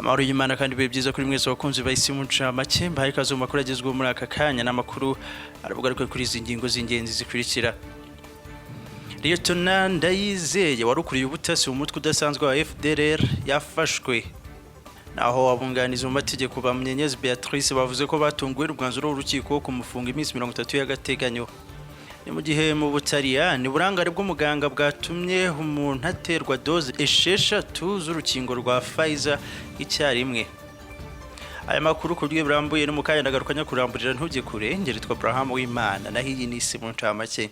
Amahoro y'Imana kandi bibe byiza kuri mwese wakunze bahisi mu ncamake mbaye kazo mu makuru agezweho muri aka kanya n'amakuru aravugaruka kuri izi ngingo z'ingenzi zikurikira. Lieutenant Ndayizeye warukuriye ubutasi mu mutwe udasanzwe wa FDLR yafashwe. Naho abunganizi mu mategeko ba Munyenyezi Beatrice bavuze ko batunguwe n'umwanzuro w'urukiko wo kumufunga iminsi 30 y'agateganyo. Ni mu gihe mu Butaliyani burangare bw'umuganga bwatumye umuntu aterwa doze esheshatu z'urukingo rwa Pfizer icyarimwe. Aya makuru ku buryo burambuye no mukanya ndagarukanya kuramburira ntujye kure ngeri twa Abraham w'Imana naho iyi ni isi mu ncamake.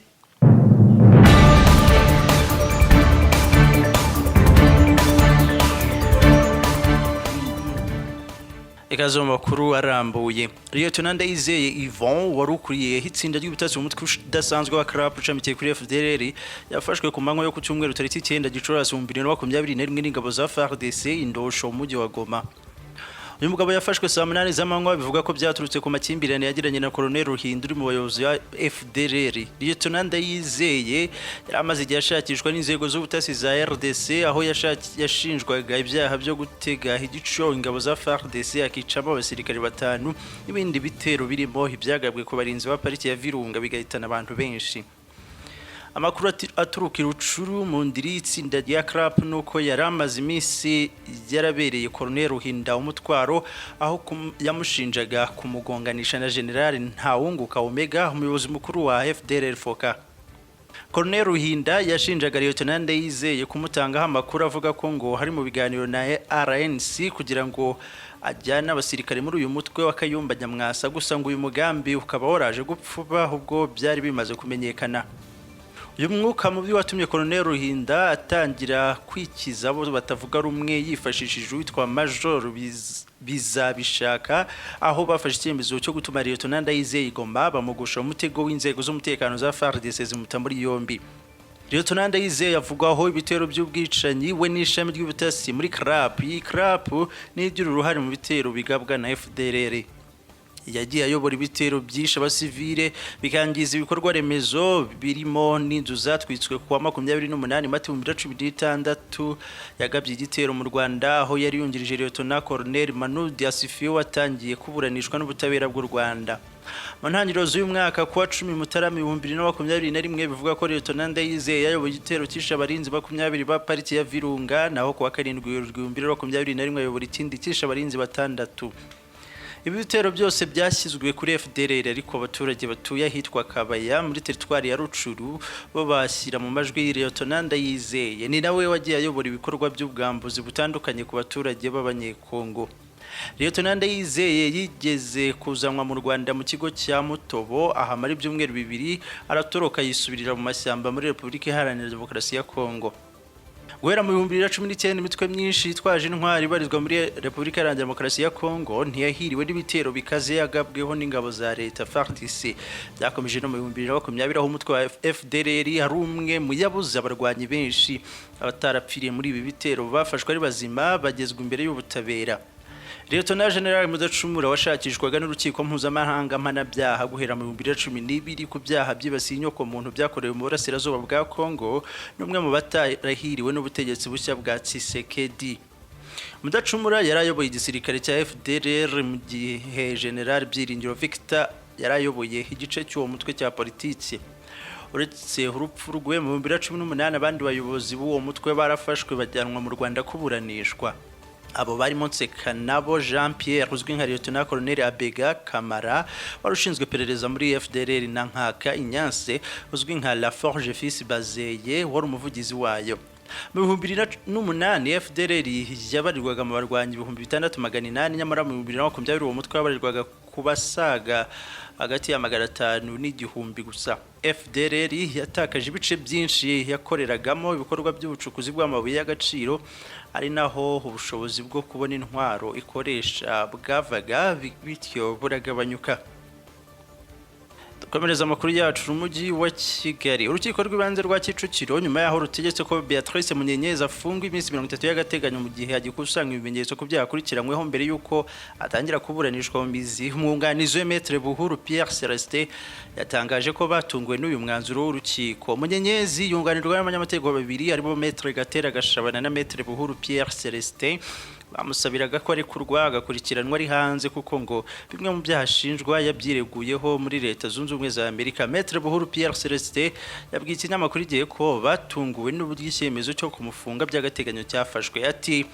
Ikazo makuru arambuye. Lieutenant Ndayizeye Yvon warukuriye hitsinda ry'ubutasi mu mutwe udasanzwe wa CRAP ucamikiye kuri FDLR yafashwe ku manywa yo ku cyumweru tariki 9 Gicurasi 2021 n'ingabo za FARDC indosho mu mujyi wa Goma. Uyu mugabo yafashwe saa 8 z'amanywa bivuga ko byaturutse ku makimbirane yagiranye na Colonel Ruhinduri mu bayobozi ya FDLR. Lieutenant Ndayizeye yaramaze igihe ashakishwa n'inzego z'ubutasi za RDC aho yashinjwaga ibyaha byo gutega igico ingabo za FARDC akicamo abasirikare batanu n'ibindi bitero birimo ibyagabwe ku barinzi ba pariki ya Virunga bigahitana abantu benshi. Amakuru aturuka Rucuru mu ndiri itsinda rya CRAP nuko yaramaze iminsi yarabereye Colonel Ruhinda umutwaro aho yamushinjaga kumugonganisha na General Ntawunguka Omega umuyobozi mukuru wa FDLR Foka. Colonel Ruhinda yashinjaga Lieutenant Ndayizeye kumutangaho amakuru avuga ko ngo hari mu biganiro na RNC kugira ngo ajyana abasirikare muri uyu mutwe wa Kayumba Nyamwasa gusa ngo uyu mugambi ukaba waraje gupfuba ubwo byari bimaze kumenyekana. Uyu mwuka mubi watumye Colonel Ruhinda atangira kwikiza abo batavuga rumwe yifashishije witwa Major Bizabishaka aho bafashe icyemezo cyo gutuma Lieutenant Ndayizeye Goma bamugusha umutego w'inzego z'umutekano za FARDC zimuta muri yombi. Lieutenant Ndayizeye yavugwaho ibitero by'ubwicanyi we n'ishami ry'ubutasi muri CRAP. Iyi CRAP ni iby'uruhare mu bitero bigabwa na FDLR. Yagiye ayobora ibitero byisha abasivile bikangiza ibikorwa remezo birimo n'inzu zatwitswe kwa 28 Mata 2016 yagabye igitero mu Rwanda aho yari yungirije Lieutenant Colonel Manu Diasifio watangiye kuburanishwa n'ubutabera bw'u Rwanda. Mu ntangiriro z'uyu mwaka kuwa 10 Mutarama 2021 bivuga ko Lieutenant Ndayizeye yayoboye igitero cyisha abarinzi 20 ba pariki ya Virunga naho kuwa 7 2021 ayobora ikindi cyisha abarinzi batandatu. Ibi bitero byose byashyizwe kuri FDLR ariko abaturage batuye ahitwa Kabaya muri teritwari ya Rucuru bo bashyira mu majwi Lieutenant Ndayizeye ni nawe wagiye ayobora ibikorwa by'ubwambuzi butandukanye ku baturage b'abanyekongo. Lieutenant Ndayizeye yigeze kuzanwa mu Rwanda mu kigo cya Mutobo ahamara ibyumweru 2 aratoroka yisubirira mu mashyamba muri Repubulika Iharanira Demokarasi ya Kongo. Guhera mu 2019 imitwe myinshi itwaje intwari barizwa muri Repubulika Iharanira Demokarasi ya Kongo ntiyahiriwe n'ibitero bikaze yagabweho n'ingabo za leta FARDC. Byakomeje no mu 2020 aho umutwe wa FDLR hari umwe mu yabuze abarwanyi benshi abatarapfiriye muri ibi bitero bafashwe ari bazima bagezwe imbere y'ubutabera. Lieutenant General Mudacumura washakishwaga n'urukiko mpuzamahanga mpanabyaha guhera mu 2012 ku byaha byibasiye inyoko muntu byakorewe mu burasirazuba bwa Kongo n'umwe mu batarahiriwe n'ubutegetsi bushya bwa Tshisekedi. Mudacumura yarayoboye igisirikare cya FDLR mu gihe General Byiringiro Victor yarayoboye igice cy'uwo mutwe cya politiki. Uretse urupfu rwe mu 2018 abandi bayobozi b'uwo mutwe barafashwe bajyanwa mu Rwanda kuburanishwa. Abo bari Nabo Jean Pierre uzwi nka Lieutenant Colonel Abega Kamara warushinzwe perereza muri FDLR na Nkaka Inyanse uzwi nka La Forge Fils Bazeye wari umuvugizi wayo. Mu 2008 FDLR yabarirwaga mu barwanyi 6800 nyamara mu 2020 uwo mutwe wabarirwaga kubasaga hagati ya 500 n'igihumbi gusa. FDLR yatakaje ibice byinshi yakoreragamo ibikorwa by'ubucukuzi bw'amabuye y'agaciro ari naho ubushobozi bwo kubona intwaro ikoresha bwavaga bityo buragabanyuka. Komereza amakuru yacu umujyi wa Kigali. Urukiko rw'ibanze rwa Kicukiro nyuma yaho rutegetse ko Beatrice Munyenyezi afungwa iminsi 30 y'agateganyo mu gihe agikusanga ibimenyetso ku byakurikiranyweho mbere yuko atangira kuburanishwa mu mizi. Umwunganizi we Maître Buhuru Pierre Celestin yatangaje ko batunguwe n'uyu mwanzuro w'urukiko. Munyenyezi yunganirwa n'abanyamategeko babiri arimo Maître Gatera Gashabana na Maître Buhuru Pierre Celestin bamusabiraga ko arekurwa agakurikiranwa ari hanze kuko ngo bimwe mu byahashinjwa yabyireguyeho muri Leta Zunze Ubumwe za Amerika. Maître Buhuru Pierre Celestin yabwiye ikinyamakuru igihe ko batunguwe n'uburyo icyemezo cyo kumufunga by'agateganyo cyafashwe. Ati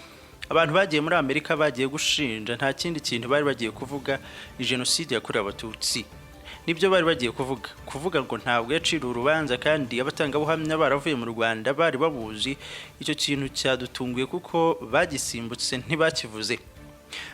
abantu bagiye muri Amerika bagiye gushinja nta kindi kintu bari bagiye kuvuga ni jenoside yakorewe abatutsi. Nibyo bari bagiye kuvuga ngo ntabwo yacira urubanza kandi abatangabuhamya baravuye mu Rwanda bari babuzi. Icyo kintu cyadutunguye kuko bagisimbutse ntibakivuze.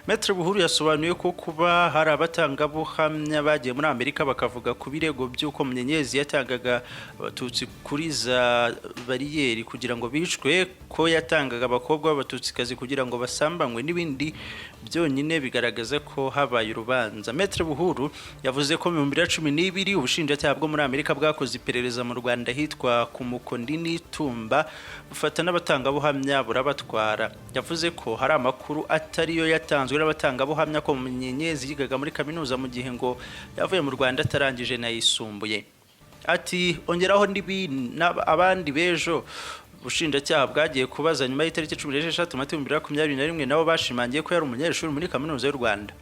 Maître Buhuru yasobanuye ko kuba hari abatangabuhamya bagiye muri Amerika bakavuga ku birego by'uko Munyenyezi yatangaga abatutsi kuri za bariyeri kugira ngo bicwe, ko yatangaga abakobwa b'abatutsikazi kugira ngo basambanywe n'ibindi byonyine bigaragaza ko habaye urubanza. Maître Buhuru yavuze ko mu 2012 ubushinjacyaha bwo muri Amerika bwakoze iperereza mu Rwanda hitwa ku Mukondini Tumba bufata n'abatangabuhamya burabatwara. Yavuze ko hari amakuru atariyo yatanzwe n'abatangabuhamya ko Munyenyezi yigaga muri kaminuza mu gihe ngo yavuye mu Rwanda atarangije nayisumbuye. Ati ongeraho abandi bejo ubushinjacyaha bwagiye kubaza nyuma y'itariki 16 Mata 2021 nabo bashimangiye ko yari umunyeshuri muri kaminuza y'u Rwanda.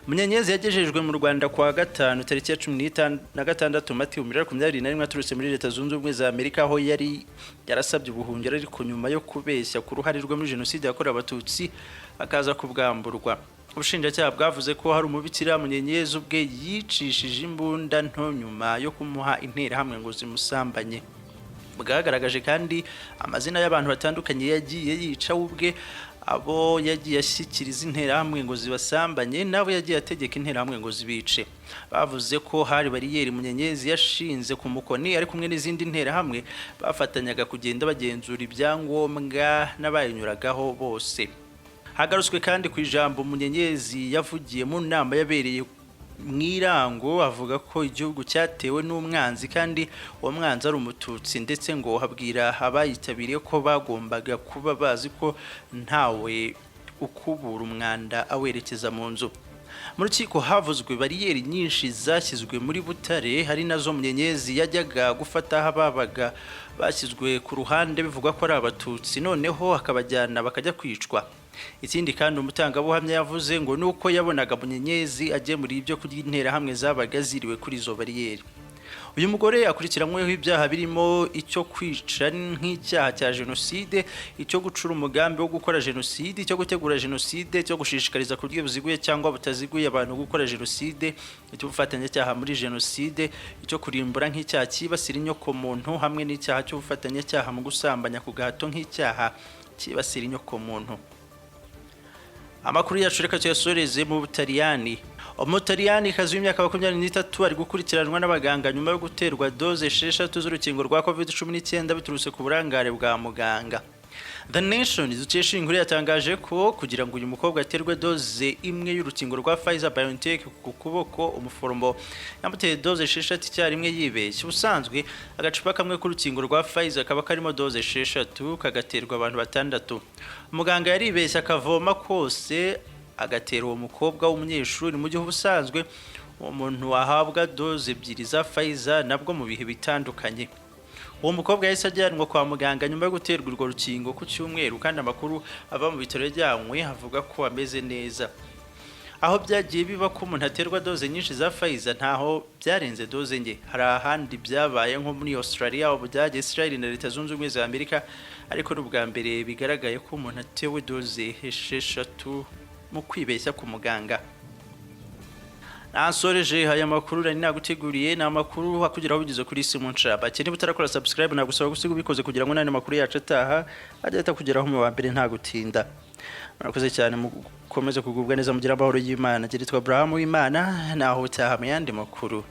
Munyenyezi yagejejwe mu Rwanda kwa gatanu tariki ya 16 Mata 2021 aturutse muri Leta Zunze Ubumwe za Amerika aho yari yarasabye ubuhungiro ariko nyuma yo kubeshya ku ruhare rwe muri jenoside yakorewe abatutsi akaza kubwamburwa. Ubushinjacyaha bwavuze ko hari umubikira Munyenyezi ubwe yicishije imbunda nto nyuma yo kumuha interahamwe ngo zimusambanye. Bwagaragaje kandi amazina y'abantu batandukanye yagiye yica ubwe, abo yagiye ashyikiriza interahamwe ngo zibasambanye nabo yagiye ategeka interahamwe ngo zibice. Bavuze ko hari bariyeri Munyenyezi yashinze ku Mukoni ari kumwe n'izindi interahamwe bafatanyaga kugenda bagenzura ibyangombwa n'abayinyuragaho bose. Hagarutswe kandi ku ijambo Munyenyezi yavugiye mu nama yabereye Mwirango avuga ko igihugu cyatewe n'umwanzi kandi uwo mwanzi ari umututsi, ndetse ngo habwira abayitabiriye ko bagombaga kuba bazi ko ntawe ukubura umwanda awerekeza mu nzu. Mu rukiko havuzwe bariyeri nyinshi zashyizwe muri Butare, hari nazo Munyenyezi yajyaga gufata ababaga bashyizwe ku ruhande bivugwa ko ari abatutsi noneho akabajyana bakajya kwicwa. Ikindi kandi umutangabuhamya yavuze ngo nuko yabonaga Munyenyezi agemura ibyo kurya interahamwe zabaga ziriwe kuri izo bariyeri. Uyu mugore akurikiranyweho ibyaha birimo icyo kwica nk'icyaha cya jenoside, icyo gucura umugambi wo gukora jenoside, icyo gutegura jenoside, icyo gushishikariza ku buryo buziguye cyangwa butaziguye abantu gukora jenoside, icyo gufatanyacyaha muri jenoside, icyo kurimbura nk'icyaha cyibasira inyoko muntu, hamwe n'icyaha cyo gufatanyacyaha mu gusambanya ku gahato nk'icyaha cyibasira inyoko muntu. Amakuru yacu reka tuyasoreze mu Butaliyani. Umutaliyani kazi w'imyaka 23 ari gukurikiranwa n'abaganga nyuma yo guterwa doze 6 z'urukingo rwa COVID-19 biturutse ku burangare bwa muganga. The Nation izukesha inkuru yatangaje ko kugira ngo uyu mukobwa aterwe doze imwe y'urukingo rwa Pfizer BioNTech ku kuboko, umuforomo yamuteye doze 6 icyarimwe yibeshye. Ubusanzwe agacupa kamwe k'urukingo rwa Pfizer kaba karimo doze 6 kagaterwa abantu 6. Umuganga yaribeshye akavoma kose agatera uwo mukobwa w'umunyeshuri mu gihe ubusanzwe umuntu wahabwa doze 2 za Pfizer nabwo mu bihe bitandukanye. Uwo mukobwa yahise ajyanwa kwa muganga nyuma yo guterwa urwo rukingo ku cyumweru, kandi amakuru ava mu bitaro yajyanywe havuga ko ameze neza. Aho byagiye biba ko umuntu aterwa doze nyinshi za Pfizer ntaho byarenze doze nke. Hari ahandi byabaye nko muri Australia, Ubudage, Israel na Leta Zunze Ubumwe za Amerika, ariko n'ubwa mbere bigaragaye ko umuntu atewe doze 6 mu kwibeshya ku muganga. Nasoreje haya makuru rani naguteguriye na makuru hakugeraho bigize kuri Simon Chaba. Cyane butarakora subscribe nagusaba gusiga ubikoze kugira ngo nane makuru yacu ataha ajya kugeraho mu wa mbere nta gutinda. Murakoze cyane mukomeze kugubwa neza mugira amahoro y'Imana. Giritwa Abraham w'Imana naho utaha mu yandi makuru.